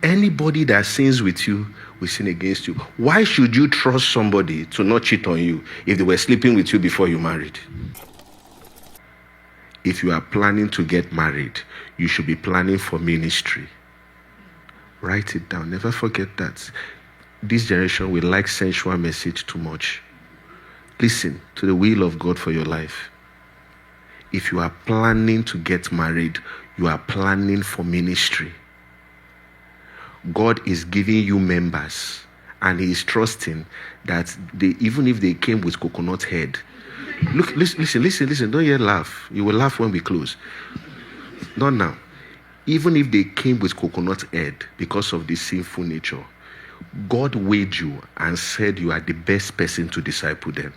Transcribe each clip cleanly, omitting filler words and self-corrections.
Anybody that sins with you will sin against you. Why should you trust somebody to not cheat on you if they were sleeping with you before you married? If you are planning to get married, you should be planning for ministry. Write it down. Never forget that. This generation will like sensual message too much. Listen to the will of God for your life. If you are planning to get married, you are planning for ministry. God is giving you members, and He is trusting that even if they came with coconut head. Look, listen. Don't yet laugh. You will laugh when we close. Not now. Even if they came with coconut head because of this sinful nature, God weighed you and said you are the best person to disciple them.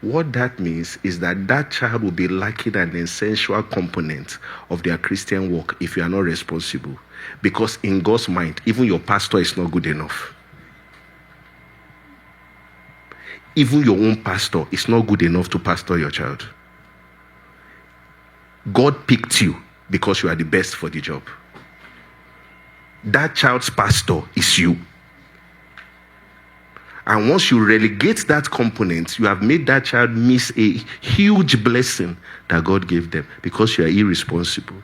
What that means is that child will be lacking an essential component of their Christian walk if you are not responsible. Because in God's mind, even your pastor is not good enough. Even your own pastor is not good enough to pastor your child. God picked you because you are the best for the job. That child's pastor is you. And once you relegate that component, you have made that child miss a huge blessing that God gave them because you are irresponsible.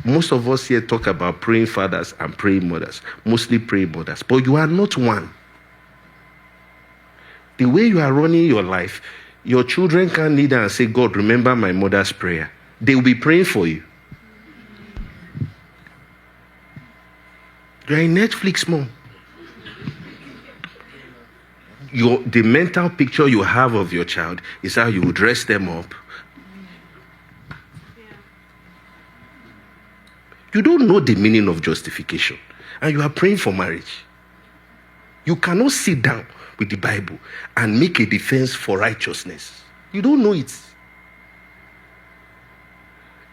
Most of us here talk about praying fathers and praying mothers, mostly praying mothers, but you are not one. The way you are running your life, your children can't kneel down and say, God, remember my mother's prayer. They will be praying for you. You are a Netflix mom. The mental picture you have of your child is how you would dress them up. You don't know the meaning of justification, and you are praying for marriage. You cannot sit down with the Bible and make a defense for righteousness. You don't know it.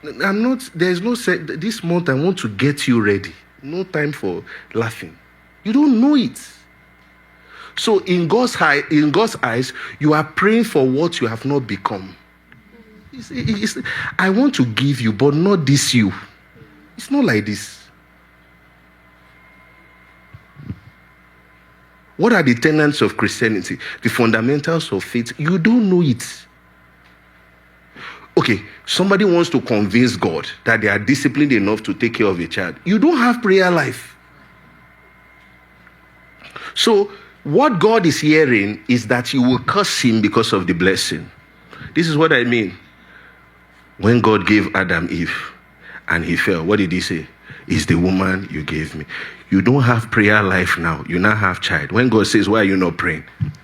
This month I want to get you ready. No time for laughing. You don't know it. So in God's eyes, you are praying for what you have not become. I want to give you, but not this you. It's not like this. What are the tenets of Christianity? The fundamentals of faith? You don't know it. Okay, somebody wants to convince God that they are disciplined enough to take care of a child. You don't have prayer life. So, what God is hearing is that you will curse him because of the blessing. This is what I mean. When God gave Adam Eve and he fell, what did he say? It's the woman you gave me. You don't have prayer life now. You now have child. When God says, why are you not praying?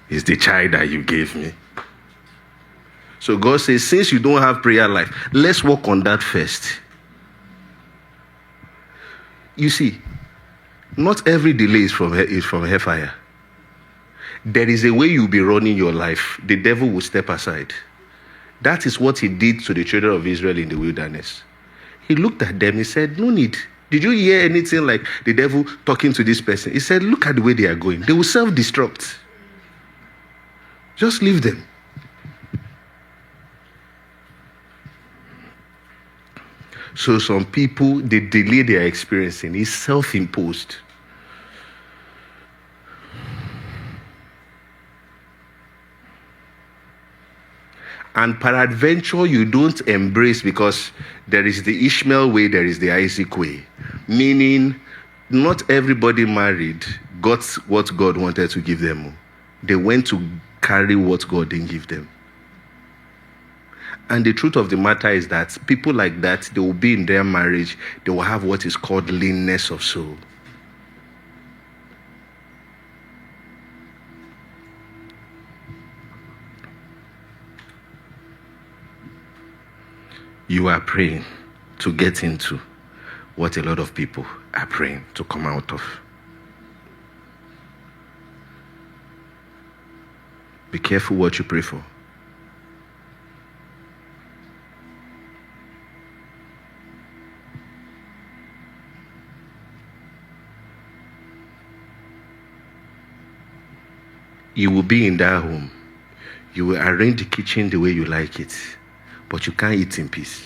It's the child that you gave me. So God says, since you don't have prayer life, let's work on that first. You see, not every delay is from hellfire. There is a way you'll be running your life. The devil will step aside. That is what he did to the children of Israel in the wilderness. He looked at them, he said, no need. Did you hear anything like the devil talking to this person? He said, look at the way they are going. They will self-destruct. Just leave them. So some people, the delay they are experiencing is self-imposed. And peradventure, you don't embrace because there is the Ishmael way, there is the Isaac way. Meaning, not everybody married got what God wanted to give them. They went to carry what God didn't give them. And the truth of the matter is that people like that, they will be in their marriage, they will have what is called leanness of soul. You are praying to get into what a lot of people are praying to come out of. Be careful what you pray for. You will be in that home. You will arrange the kitchen the way you like it. But you can't eat in peace.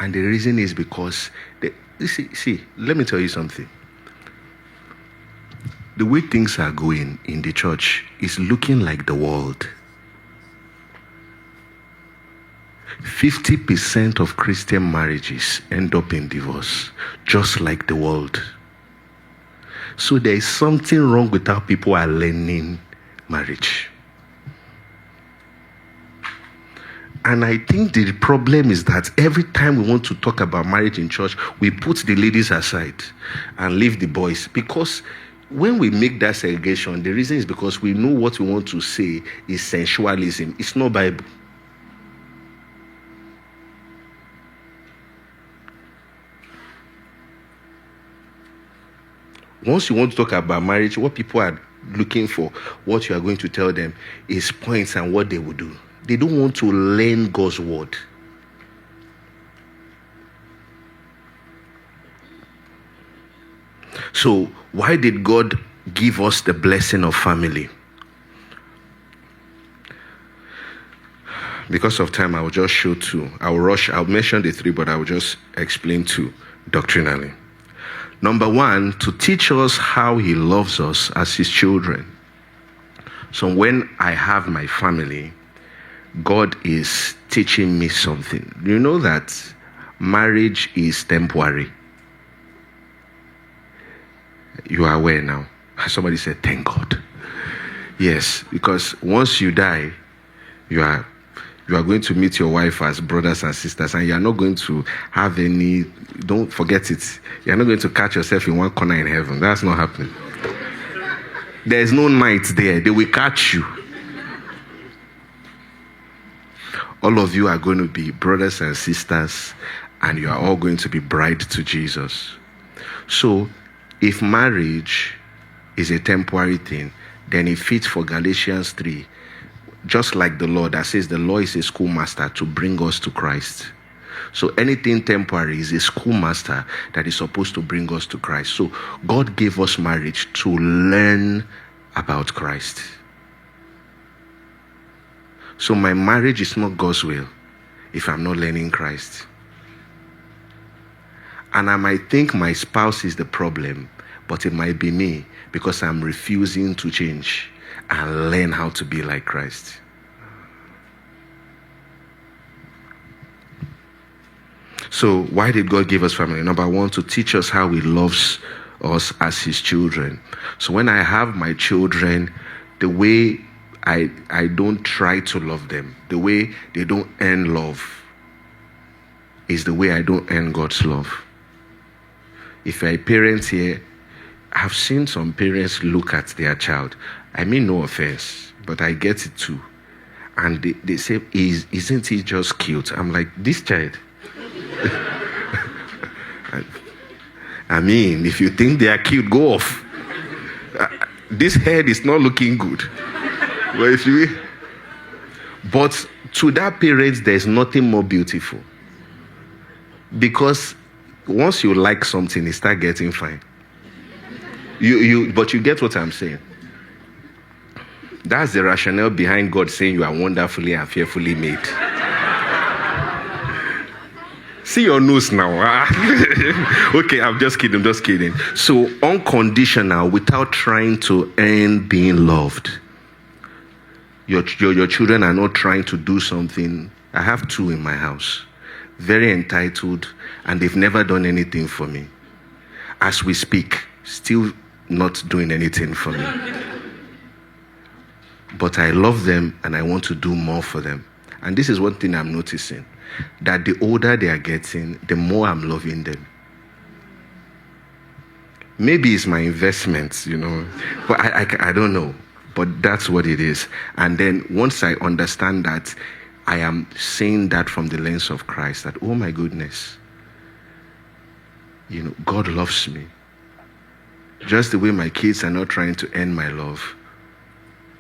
And the reason is because, let me tell you something. The way things are going in the church is looking like the world. 50% of Christian marriages end up in divorce, just like the world. So there is something wrong with how people are learning marriage. And I think the problem is that every time we want to talk about marriage in church, we put the ladies aside and leave the boys. Because when we make that segregation, the reason is because we know what we want to say is sensualism. It's not Bible. Once you want to talk about marriage, what people are looking for, what you are going to tell them is points and what they will do. They don't want to learn God's word. So, why did God give us the blessing of family? Because of time, I will just show two. I'll mention the three, but I will just explain two doctrinally. Number one, to teach us how he loves us as his children. So when I have my family, God is teaching me something. You know that marriage is temporary. You are aware now. Somebody said, thank God. Yes, because once you die, you are going to meet your wife as brothers and sisters, and you are not going to have any, don't forget it, you are not going to catch yourself in one corner in heaven. That's not happening. There is no night there. They will catch you. All of you are going to be brothers and sisters, and you are all going to be bride to Jesus. So, if marriage is a temporary thing, then it fits for Galatians 3. Just like the law that says the law is a schoolmaster to bring us to Christ. So anything temporary is a schoolmaster that is supposed to bring us to Christ. So God gave us marriage to learn about Christ. So my marriage is not God's will if I'm not learning Christ. And I might think my spouse is the problem, but it might be me because I'm refusing to change and learn how to be like Christ. So why did God give us family? Number one, to teach us how he loves us as his children. So when I have my children, the way I don't try to love them, the way they don't earn love, is the way I don't earn God's love. If you're a parent here, I've seen some parents look at their child. I mean no offense, but I get it too. And they say, isn't he just cute? I'm like, this child. I mean, if you think they are cute, go off. This head is not looking good. But to that parent, there's nothing more beautiful. Because once you like something, it starts getting fine. But you get what I'm saying. That's the rationale behind God saying you are wonderfully and fearfully made. See your nose now. Okay, I'm just kidding. So unconditional, without trying to earn being loved. Your children are not trying to do something. I have two in my house. Very entitled, and they've never done anything for me. As we speak, still not doing anything for me. But I love them and I want to do more for them. And this is one thing I'm noticing, that the older they are getting, the more I'm loving them. Maybe it's my investments, but I don't know. But that's what it is. And then once I understand that, I am saying that from the lens of Christ, that, oh my goodness, God loves me. Just the way my kids are not trying to earn my love,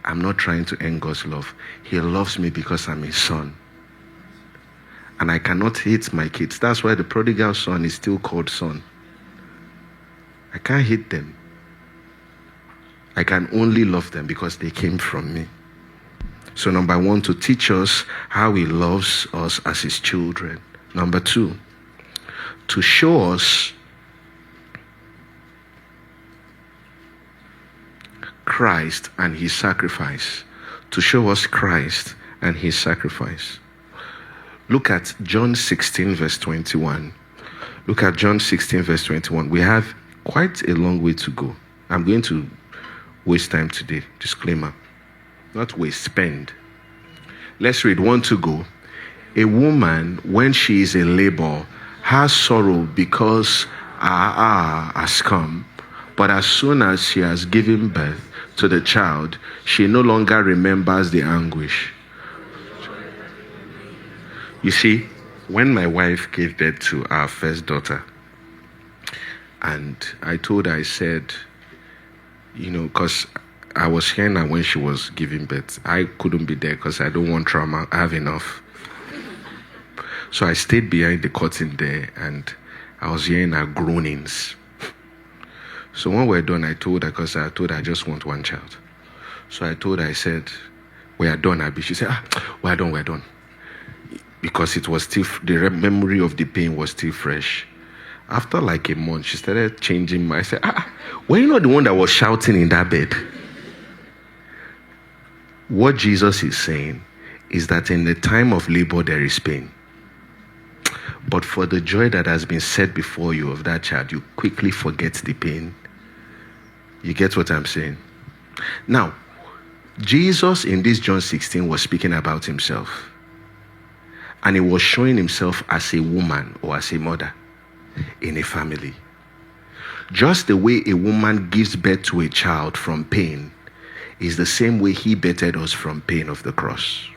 I'm not trying to earn God's love. He loves me because I'm his son. And I cannot hate my kids. That's why the prodigal son is still called son. I can't hate them. I can only love them because they came from me. So number one, to teach us how he loves us as his children. Number two, to show us Christ and his sacrifice. To show us Christ and his sacrifice. Look at John 16 verse 21. Look at John 16 verse 21. We have quite a long way to go. I'm going to waste time today. Disclaimer. Not waste, spend. Let's read 1 to go. A woman, when she is in labor, has sorrow because her hour has come. But as soon as she has given birth to the child, she no longer remembers the anguish. You see, when my wife gave birth to our first daughter, and I told her, I said, because I was hearing her when she was giving birth. I couldn't be there because I don't want trauma. I have enough. So I stayed behind the curtain there, and I was hearing her groanings. So when we're done, I told her, because I told her I just want one child. So I told her, I said, we are done, Abby. She said, we're done. Because it was still, the memory of the pain was still fresh. After like a month, she started changing. I said, were you not the one that was shouting in that bed? What Jesus is saying is that in the time of labor, there is pain. But for the joy that has been set before you of that child, you quickly forget the pain. You get what I'm saying? Now, Jesus in this John 16 was speaking about himself. And he was showing himself as a woman or as a mother in a family. Just the way a woman gives birth to a child from pain is the same way he bettered us from pain of the cross.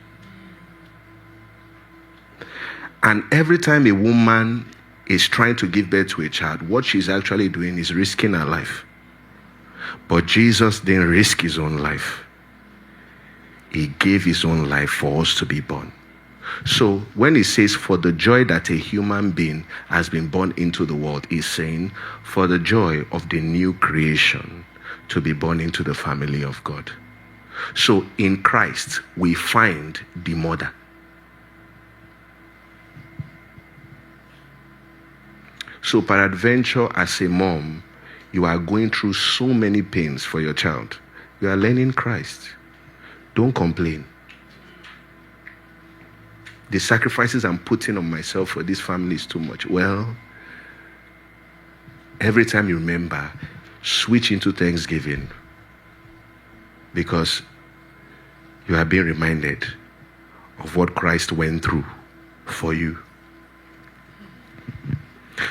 And every time a woman is trying to give birth to a child, what she's actually doing is risking her life. But Jesus didn't risk his own life. He gave his own life for us to be born. So when he says, for the joy that a human being has been born into the world, he's saying, for the joy of the new creation to be born into the family of God. So in Christ, we find the mother. So peradventure, as a mom, you are going through so many pains for your child. You are learning Christ. Don't complain. The sacrifices I'm putting on myself for this family is too much. Well, every time you remember, switch into Thanksgiving, because you are being reminded of what Christ went through for you.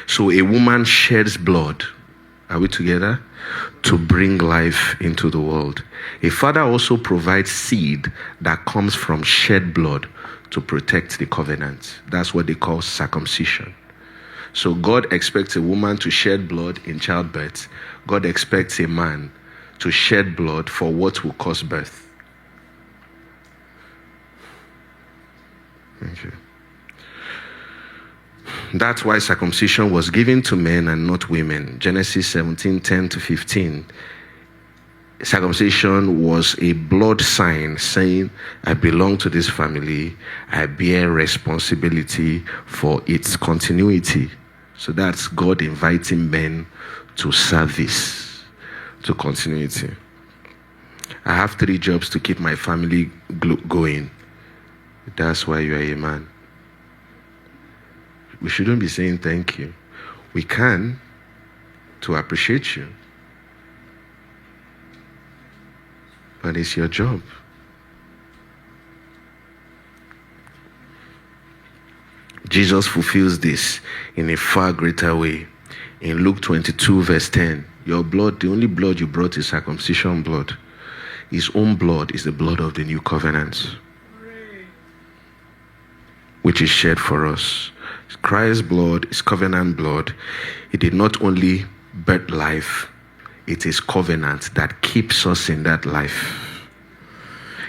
So a woman sheds blood. Are we together? To bring life into the world. A father also provides seed that comes from shed blood to protect the covenant. That's what they call circumcision. So God expects a woman to shed blood in childbirth. God expects a man to shed blood for what will cause birth. Thank you. That's why circumcision was given to men and not women. Genesis 17:10-15. Circumcision was a blood sign saying, I belong to this family. I bear responsibility for its continuity. So that's God inviting men to service, to continuity. I have 3 jobs to keep my family going. That's why you are a man. We shouldn't be saying thank you. We can, to appreciate you. But it's your job. Jesus fulfills this in a far greater way. In Luke 22 verse 10, your blood, the only blood you brought is circumcision blood. His own blood is the blood of the new covenant, which is shed for us. Christ's blood is covenant blood. It did not only birth life, it is covenant that keeps us in that life.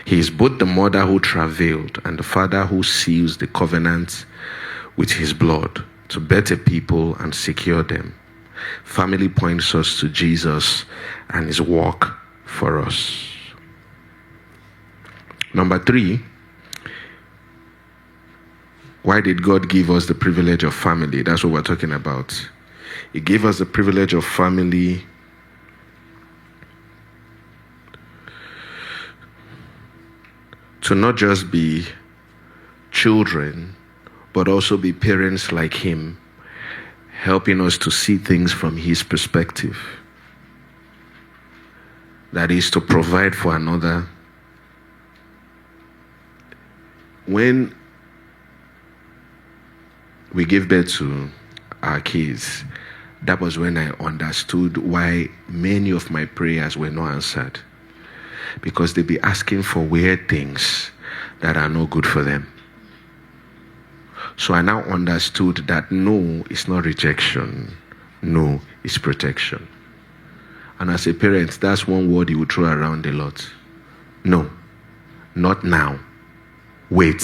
He is both the mother who travailed and the father who seals the covenant with his blood to better people and secure them. Family points us to Jesus and his work for us. Number 3, Why did God give us the privilege of family? That's what we're talking about. He gave us the privilege of family to not just be children, but also be parents like him, helping us to see things from his perspective. That is to provide for another. When we gave birth to our kids, that was when I understood why many of my prayers were not answered. Because they be asking for weird things that are not good for them. So I now understood that no is not rejection. No is protection. And as a parent, that's one word you will throw around a lot. No, not now. Wait.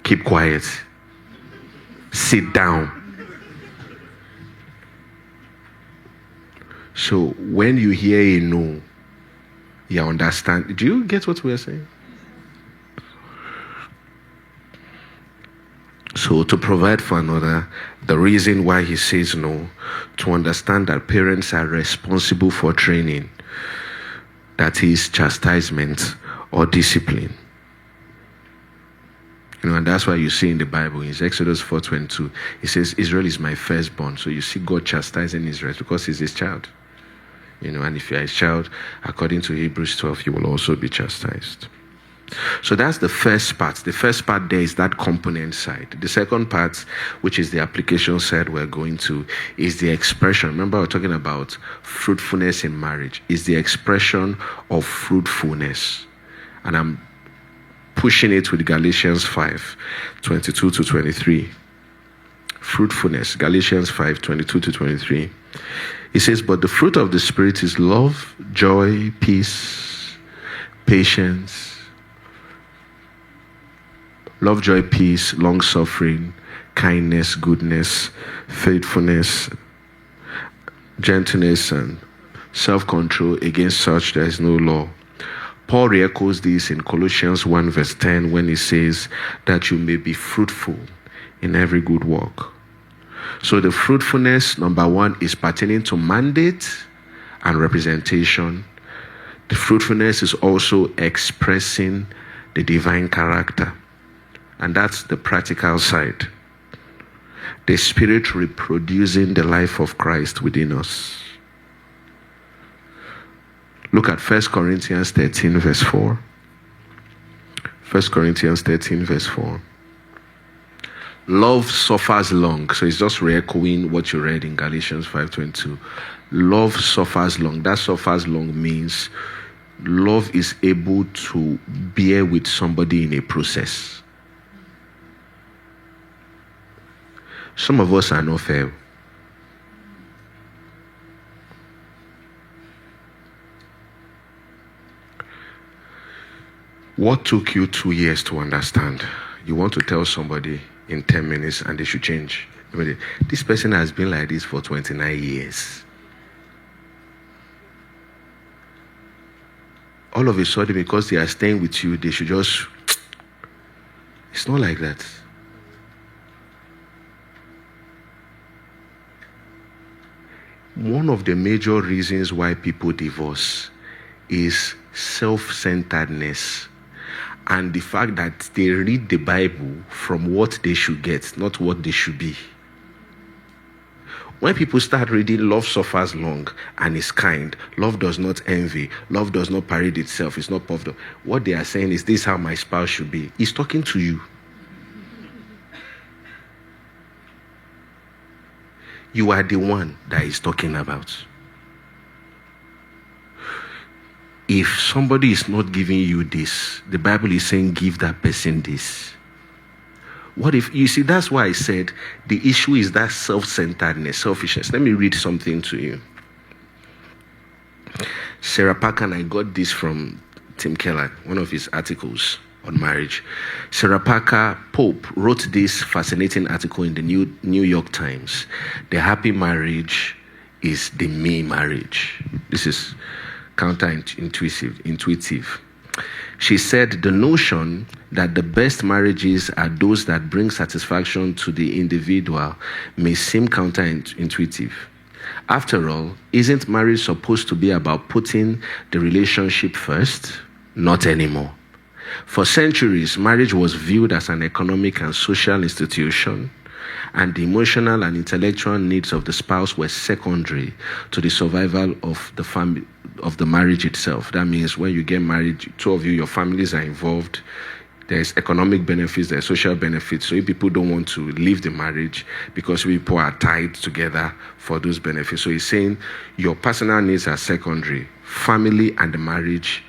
Keep quiet. Sit down. So when you hear a no, you understand. Do you get what we are saying? So to provide for another, the reason why he says no, to understand that parents are responsible for training, that is chastisement or discipline. And that's why you see in the Bible, in Exodus 4:22, it says, Israel is my firstborn. So you see God chastising Israel because he's his child. And if you are his child, according to Hebrews 12, you will also be chastised. So that's the first part. The first part there is that component side. The second part, which is the application side we're going to, is the expression. Remember, we're talking about fruitfulness in marriage. Is the expression of fruitfulness. And I'm pushing it with Galatians 5:22-23. Fruitfulness, Galatians 5:22-23. It says, but the fruit of the Spirit is love, joy, peace, patience. Love, joy, peace, long-suffering, kindness, goodness, faithfulness, gentleness, and self-control. Against such there is no law. Paul re-echoes this in Colossians 1:10 when he says that you may be fruitful in every good work. So the fruitfulness, number one, is pertaining to mandate and representation. The fruitfulness is also expressing the divine character. And that's the practical side. The Spirit reproducing the life of Christ within us. Look at 1 Corinthians 13 verse 4. 1 Corinthians 13 verse 4. Love suffers long. So it's just re-echoing what you read in Galatians 5:22. Love suffers long. That suffers long means love is able to bear with somebody in a process. Some of us are not fair. What took you 2 years to understand? You want to tell somebody in 10 minutes and they should change. This person has been like this for 29 years. All of a sudden, because they are staying with you, they should just... It's not like that. One of the major reasons why people divorce is self-centeredness. And the fact that they read the Bible from what they should get, not what they should be. When people start reading, love suffers long and is kind. Love does not envy. Love does not parade itself. It's not puffed up. What they are saying is, this is how my spouse should be. He's talking to you. You are the one that he's talking about. If somebody is not giving you this, the Bible is saying, give that person this. What if, you see, that's why I said the issue is that self-centeredness, selfishness. Let me read something to you. Sarah Parker, and I got this from Tim Keller, one of his articles on marriage. Sarah Parker Pope wrote this fascinating article in the New York Times. The happy marriage is the me marriage. This is counterintuitive. She said the notion that the best marriages are those that bring satisfaction to the individual may seem counterintuitive. After all, isn't marriage supposed to be about putting the relationship first? Not anymore. For centuries, marriage was viewed as an economic and social institution, and the emotional and intellectual needs of the spouse were secondary to the survival of the family, of the marriage itself. That means when you get married, two of you, your families are involved. There's economic benefits, there's social benefits. So if people don't want to leave the marriage because people are tied together for those benefits. So he's saying your personal needs are secondary. Family and the marriage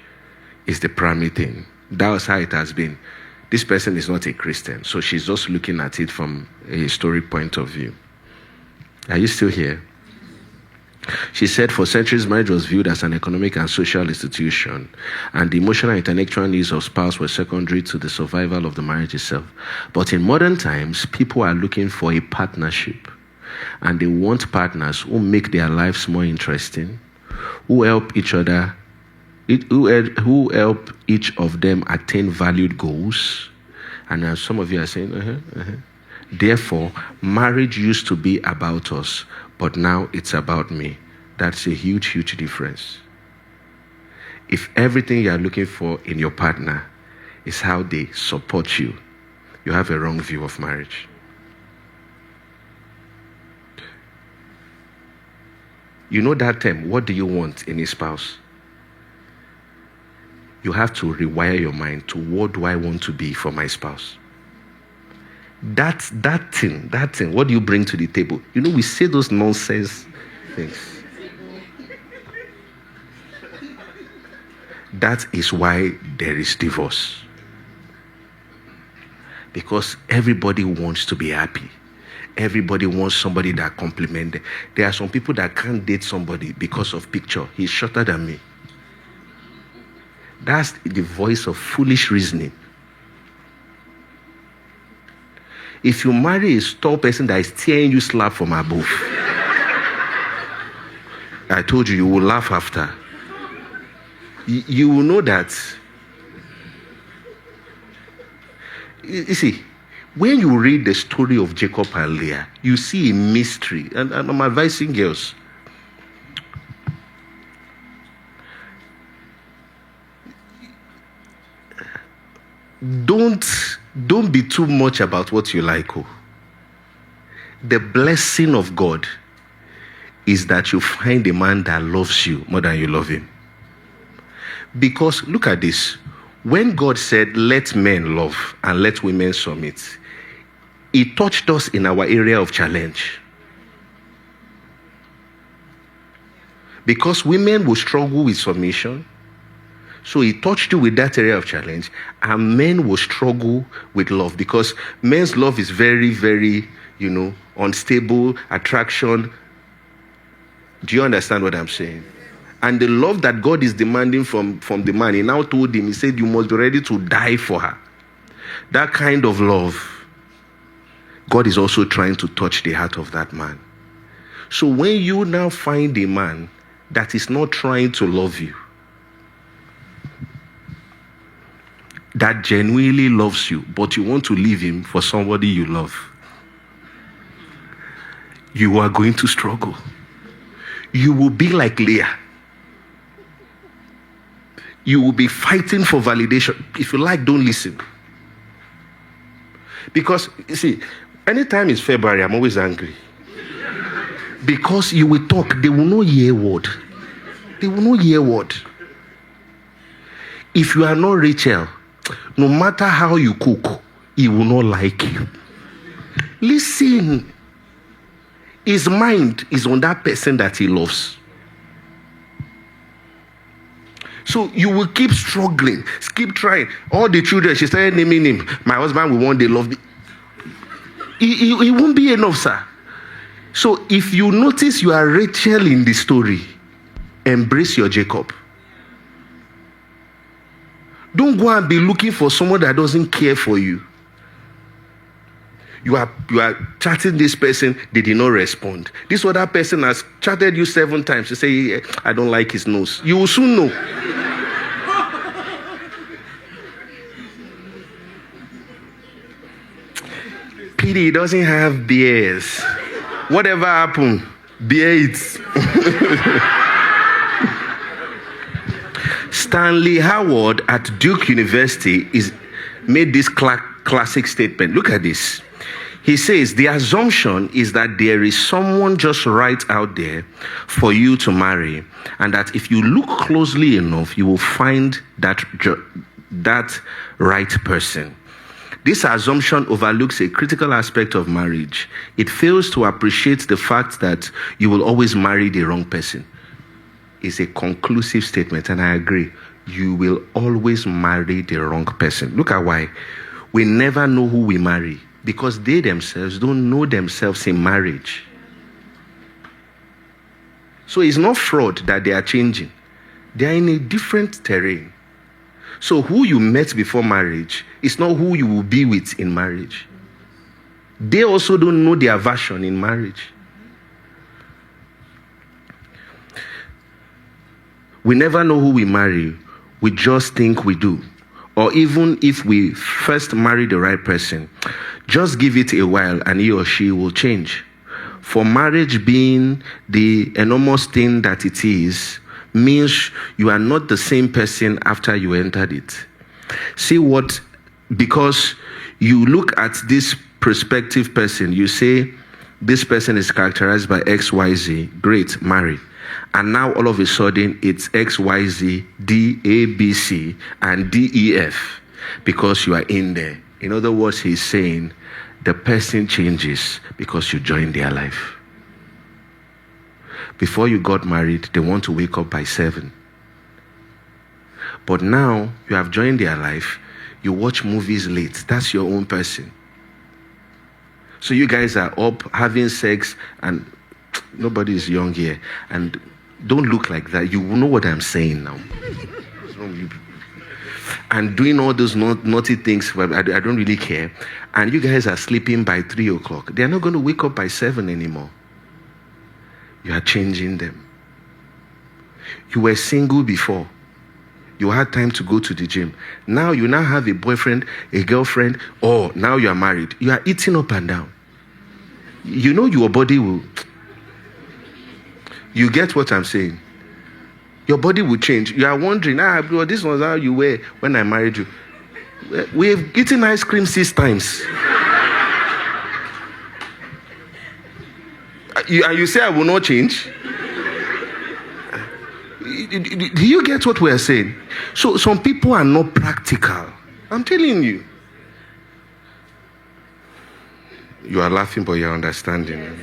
is the primary thing. That's how it has been. This person is not a Christian, so she's just looking at it from a historic point of view. Are you still here? She said for centuries, marriage was viewed as an economic and social institution, and the emotional and intellectual needs of spouse were secondary to the survival of the marriage itself. But in modern times, people are looking for a partnership, and they want partners who make their lives more interesting, who help each other, who help each of them attain valued goals. And as some of you are saying, therefore, marriage used to be about us, but now it's about me. That's a huge, huge difference. If everything you are looking for in your partner is how they support you, you have a wrong view of marriage. You know that term, what do you want in a spouse? You have to rewire your mind to what do I want to be for my spouse? That thing, what do you bring to the table? You know, we say those nonsense things. That is why there is divorce. Because everybody wants to be happy. Everybody wants somebody that compliments them. There are some people that can't date somebody because of picture. He's shorter than me. That's the voice of foolish reasoning. If you marry a tall person that is tearing you slap from above, I told you, you will laugh after. You will know that. You see, when you read the story of Jacob and Leah, you see a mystery. And I'm advising girls. Don't be too much about what you like. Oh. The blessing of God is that you find a man that loves you more than you love him. Because look at this. When God said, let men love and let women submit, He touched us in our area of challenge. Because women will struggle with submission. So He touched you with that area of challenge, and men will struggle with love because men's love is very, very, unstable, attraction. Do you understand what I'm saying? And the love that God is demanding from the man, He now told him, He said, you must be ready to die for her. That kind of love, God is also trying to touch the heart of that man. So when you now find a man that is not trying to love you, that genuinely loves you, but you want to leave him for somebody you love, you are going to struggle. You will be like Leah. You will be fighting for validation. If you like, don't listen. Because, you see, anytime it's February, I'm always angry. Because you will talk, they will not hear word. They will not hear word. If you are not Rachel, no matter how you cook, he will not like you. Listen. His mind is on that person that he loves. So you will keep struggling, keep trying. All the children, she started naming him. My husband will one day love me. It won't be enough, sir. So if you notice you are Rachel in the story, embrace your Jacob. Don't go and be looking for someone that doesn't care for you. You are chatting this person, they did not respond. This other person has chatted you 7 times to say, I don't like his nose. You will soon know. Pity he doesn't have beers. Whatever happened, beer it. Stanley Howard at Duke University made this classic statement. Look at this. He says, the assumption is that there is someone just right out there for you to marry, and that if you look closely enough, you will find that right person. This assumption overlooks a critical aspect of marriage. It fails to appreciate the fact that you will always marry the wrong person. It's a conclusive statement, and I agree. You will always marry the wrong person. Look at why. We never know who we marry, because they themselves don't know themselves in marriage. So it's not fraud that they are changing. They are in a different terrain. So who you met before marriage is not who you will be with in marriage. They also don't know their version in marriage. We never know who we marry. We just think we do. Or even if we first marry the right person, just give it a while and he or she will change. For marriage being the enormous thing that it is, means you are not the same person after you entered it. See what, because you look at this prospective person, you say, this person is characterized by X, Y, Z, great, marry. And now all of a sudden it's X, Y, Z, D, A, B, C, and D, E, F, because you are in there. In other words, he's saying the person changes because you join their life. Before you got married, they want to wake up by 7. But now you have joined their life, you watch movies late. That's your own person. So you guys are up having sex, and nobody is young here. And don't look like that. You know what I'm saying now. And doing all those naughty things, I don't really care. And you guys are sleeping by 3 o'clock. They're not going to wake up by 7 anymore. You are changing them. You were single before. You had time to go to the gym. Now you now have a boyfriend, a girlfriend, or now you are married. You are eating up and down. You know your body will... You get what I'm saying? Your body will change. You are wondering, bro, this was how you were when I married you. We have eaten ice cream 6 times. And you say I will not change? Do you get what we are saying? So some people are not practical. I'm telling you. You are laughing, but you're understanding.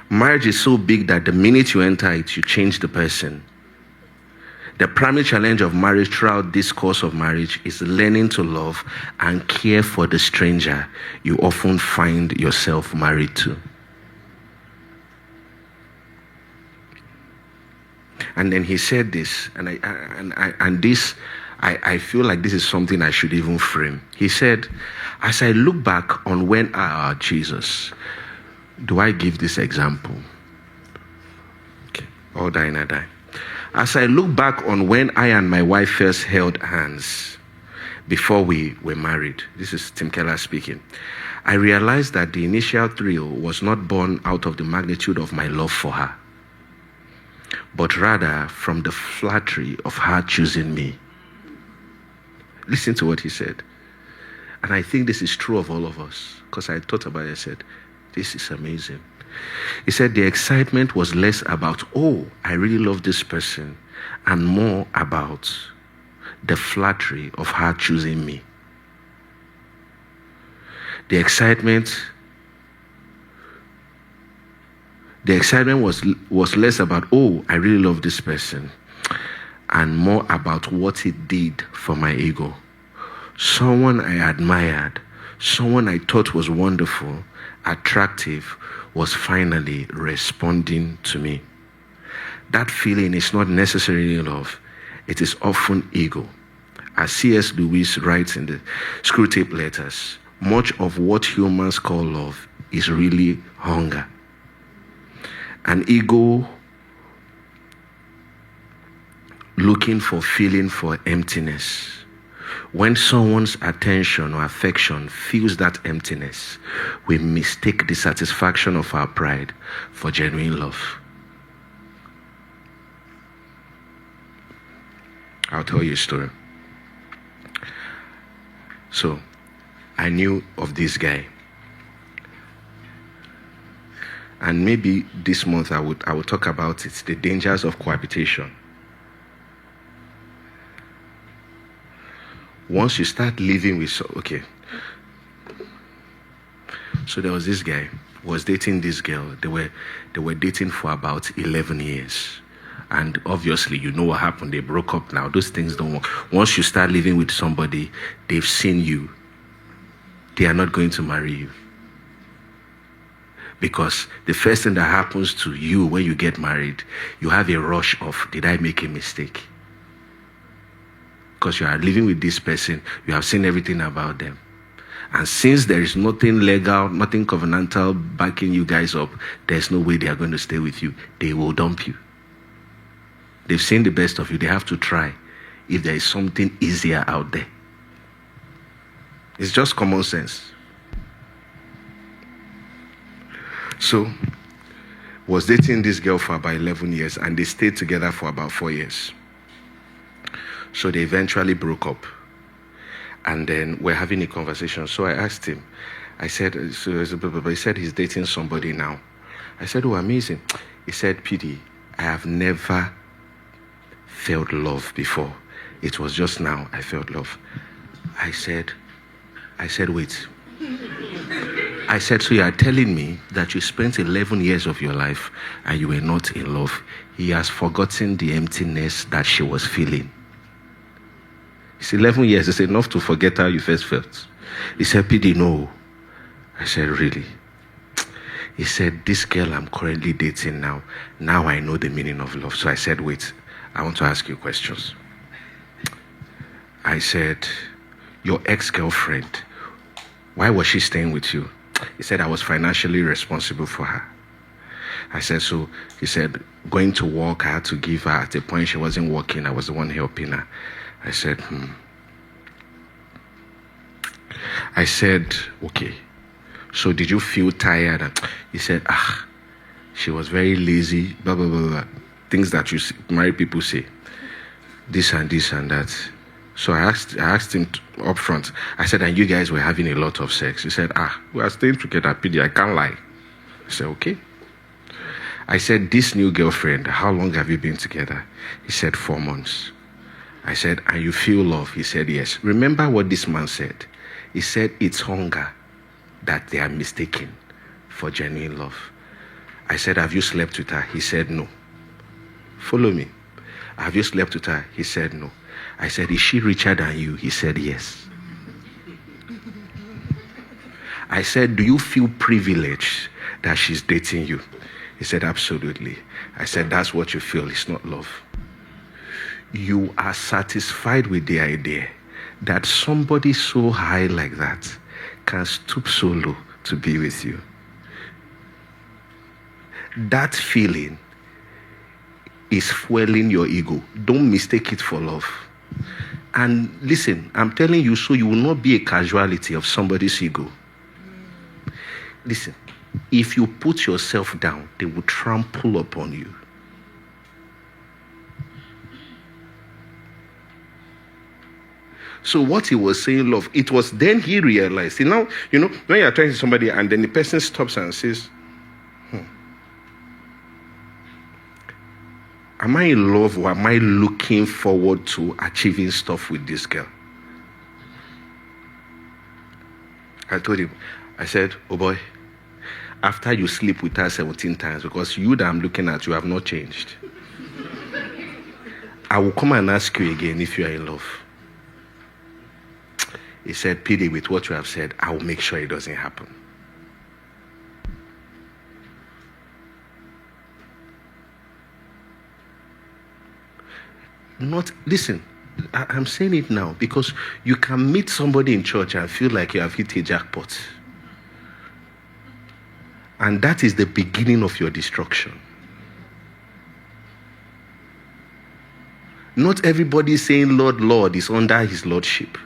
Marriage is so big that the minute you enter it, you change the person. The primary challenge of marriage throughout this course of marriage is learning to love and care for the stranger you often find yourself married to. And then he said this, and I feel like this is something I should even frame. He said, as I look back on when Jesus, do I give this example? Okay, all die and I die. As I look back on when I and my wife first held hands before we were married, this is Tim Keller speaking, I realized that the initial thrill was not born out of the magnitude of my love for her, but rather from the flattery of her choosing me. Listen to what he said. And I think this is true of all of us, because I thought about it. I said, this is amazing. He said the excitement was less about, oh, I really love this person, and more about the flattery of her choosing me. The excitement was less about, oh, I really love this person, and more about what it did for my ego. Someone I admired, someone I thought was wonderful, attractive, was finally responding to me. That feeling is not necessarily love. It is often ego. As C.S. Lewis writes in the Screwtape Letters, much of what humans call love is really hunger. An ego looking for feeling for emptiness. When someone's attention or affection fills that emptiness, we mistake the satisfaction of our pride for genuine love. I'll tell you a story. So, I knew of this guy. And maybe this month I would talk about it, the dangers of cohabitation. Once you start living with, so there was this guy was dating this girl. They were dating for about 11 years. And obviously, you know what happened. They broke up now. Those things don't work. Once you start living with somebody, they've seen you. They are not going to marry you. Because the first thing that happens to you when you get married, you have a rush of, did I make a mistake? Because you are living with this person, you have seen everything about them. And since there is nothing legal, nothing covenantal backing you guys up, there's no way they are going to stay with you. They will dump you. They've seen the best of you. They have to try if there is something easier out there. It's just common sense. So, was dating this girl for about 11 years, and they stayed together for about 4 years. So they eventually broke up. And then we're having a conversation. So I asked him, I said, he said he's dating somebody now. I said, oh, amazing. He said, PD, I have never felt love before. It was just now I felt love. I said, wait. I said, so you are telling me that you spent 11 years of your life and you were not in love. He has forgotten the emptiness that she was feeling. It's 11 years. It's enough to forget how you first felt. He said, PD, no. I said, really? He said, this girl I'm currently dating now I know the meaning of love. So I said, wait, I want to ask you questions. I said, your ex-girlfriend, why was she staying with you? He said, I was financially responsible for her. I said, so he said, going to work, I had to give her. At a point she wasn't working, I was the one helping her. I said, I said, okay. So did you feel tired? He said, she was very lazy, blah, blah, blah, blah. Things that married people say. This and this and that. So I asked him up front. I said, and you guys were having a lot of sex. He said, we are staying together, PD, I can't lie. I said, okay. I said, this new girlfriend, how long have you been together? He said, 4 months. I said, and you feel love? He said, yes. Remember what this man said? He said, it's hunger that they are mistaken for genuine love. I said, have you slept with her? He said, no. Follow me. Have you slept with her? He said, no. I said, is she richer than you? He said, yes. I said, do you feel privileged that she's dating you? He said, absolutely. I said, that's what you feel. It's not love. You are satisfied with the idea that somebody so high like that can stoop so low to be with you. That feeling is fueling your ego. Don't mistake it for love. And listen, I'm telling you so you will not be a casualty of somebody's ego. Listen, if you put yourself down, they will trample upon you. So what he was saying, love, it was then he realized. See, now, when you're talking to somebody and then the person stops and says, am I in love or am I looking forward to achieving stuff with this girl? I told him, I said, oh boy, after you sleep with her 17 times, because you that I'm looking at, you have not changed. I will come and ask you again if you are in love. He said, PD, with what you have said, I will make sure it doesn't happen. Listen, I'm saying it now because you can meet somebody in church and feel like you have hit a jackpot. And that is the beginning of your destruction. Not everybody saying, Lord, Lord, is under his lordship.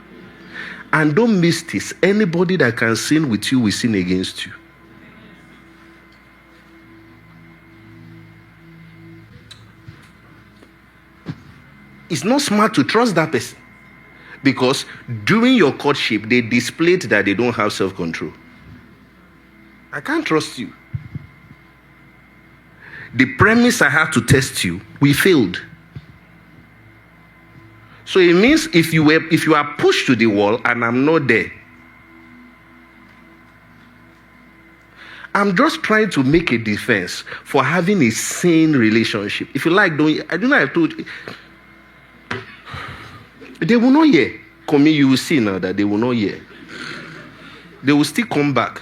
And don't miss this. Anybody that can sin with you will sin against you. It's not smart to trust that person, because during your courtship, they displayed that they don't have self-control. I can't trust you. The premise I have to test you, we failed. So it means if you are pushed to the wall and I'm not there, I'm just trying to make a defense for having a sane relationship. If you like, I don't know, I told you. They will not hear. Come, you will see now that they will not hear. They will still come back.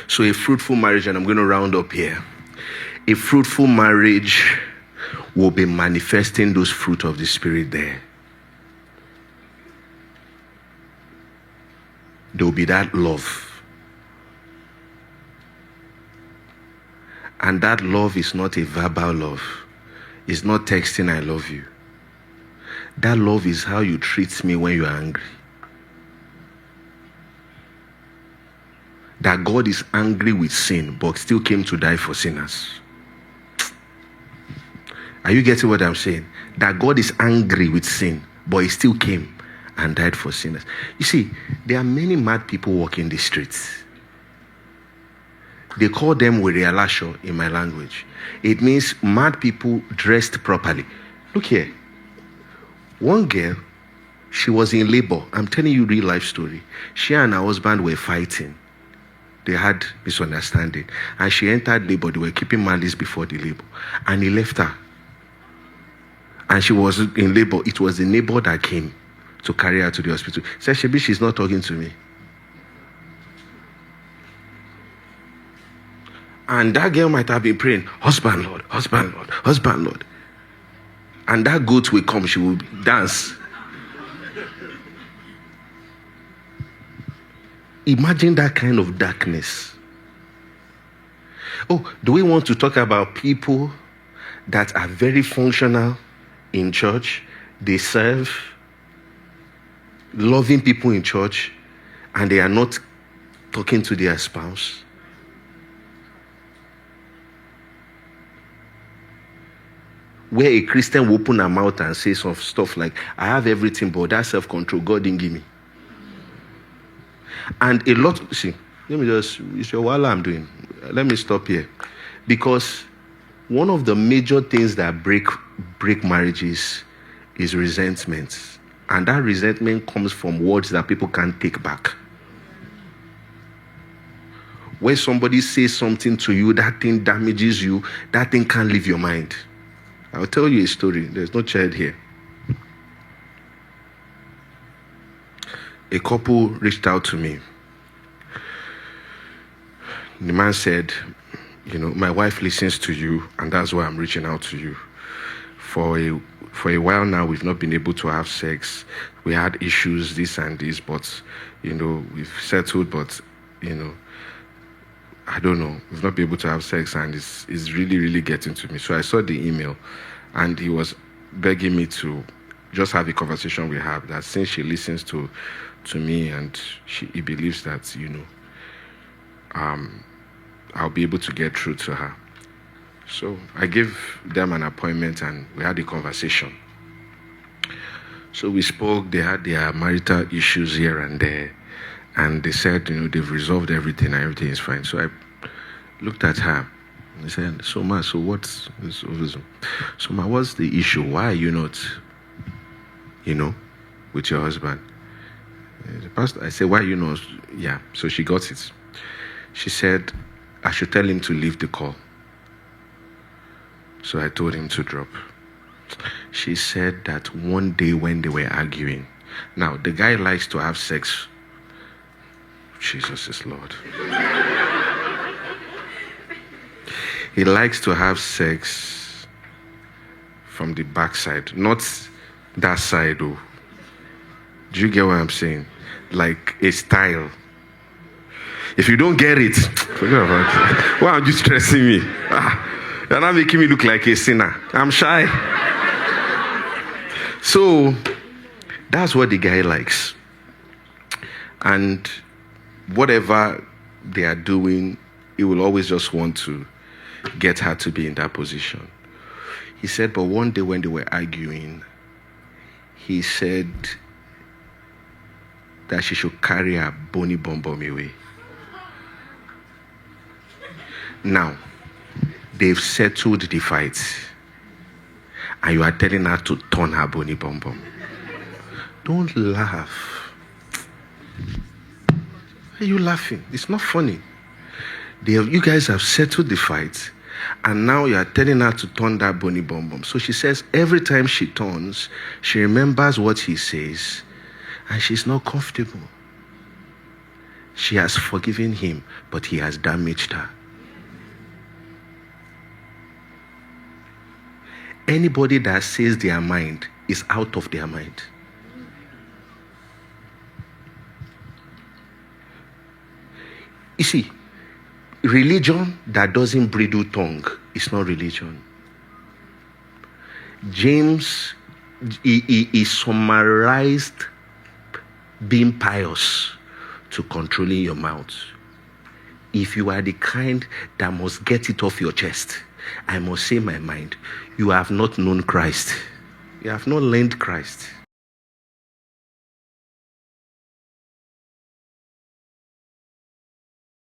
So a fruitful marriage, and I'm going to round up here. A fruitful marriage will be manifesting those fruit of the Spirit there. There will be that love. And that love is not a verbal love. It's not texting, I love you. That love is how you treat me when you are angry. That God is angry with sin, but still came to die for sinners. Are you getting what I'm saying? That God is angry with sin, but he still came and died for sinners. You see, there are many mad people walking the streets. They call them Wirialasho in my language. It means mad people dressed properly. Look here. One girl, she was in labor. I'm telling you real life story. She and her husband were fighting. They had misunderstanding. And she entered labor. They were keeping malice before the labor. And he left her. And she was in labor. It was the neighbor that came to carry her to the hospital. He said, Shebi, she's not talking to me. And that girl might have been praying, husband, Lord, husband, Lord, husband, Lord. And that goat will come, she will dance. Imagine that kind of darkness. Oh, do we want to talk about people that are very functional in church? They serve, loving people in church, and they are not talking to their spouse? Where a Christian will open her mouth and say some stuff like, I have everything, but that self-control, God didn't give me. And a lot, see, let me just, it's your while I'm doing. Let me stop here. Because one of the major things that break marriages is resentment. And that resentment comes from words that people can't take back. When somebody says something to you, that thing damages you, that thing can't leave your mind. I'll tell you a story. There's no child here. A couple reached out to me. The man said, my wife listens to you, and that's why I'm reaching out to you. For a while now, we've not been able to have sex. We had issues, this and this, but, we've settled, but, I don't know. We've not been able to have sex, and it's really, really getting to me. So I saw the email, and he was begging me to just have a conversation with her, that since she listens to me and he believes that, I'll be able to get through to her. So I gave them an appointment, and we had a conversation. So we spoke. They had their marital issues here and there, and they said, they've resolved everything, and everything is fine. So I looked at her. He said, so what's this? So what's the issue? Why are you not, with your husband? The pastor, I said, why are you not? Yeah. So she got it. She said, I should tell him to leave the call. So I told him to drop. She said that one day when they were arguing, now the guy likes to have sex. Jesus is Lord. He likes to have sex from the backside, not that side. Oh. Do you get what I'm saying? Like a style. If you don't get it, forget about it. Why are you stressing me? You're not making me look like a sinner. I'm shy. So that's what the guy likes. And whatever they are doing, he will always just want to get her to be in that position. He said, but one day when they were arguing, he said that she should carry her bony bum bum away. Now, they've settled the fight, and you are telling her to turn her bony bum bum. Don't laugh. Why are you laughing? It's not funny. You guys have settled the fight, and now you are telling her to turn that bony bum bum. So she says every time she turns, she remembers what he says, and she's not comfortable. She has forgiven him, but he has damaged her. Anybody that says their mind is out of their mind. You see, religion that doesn't bridle tongue is not religion. James, he summarized being pious to controlling your mouth. If you are the kind that must get it off your chest, I must say my mind, you have not known Christ. You have not learned Christ.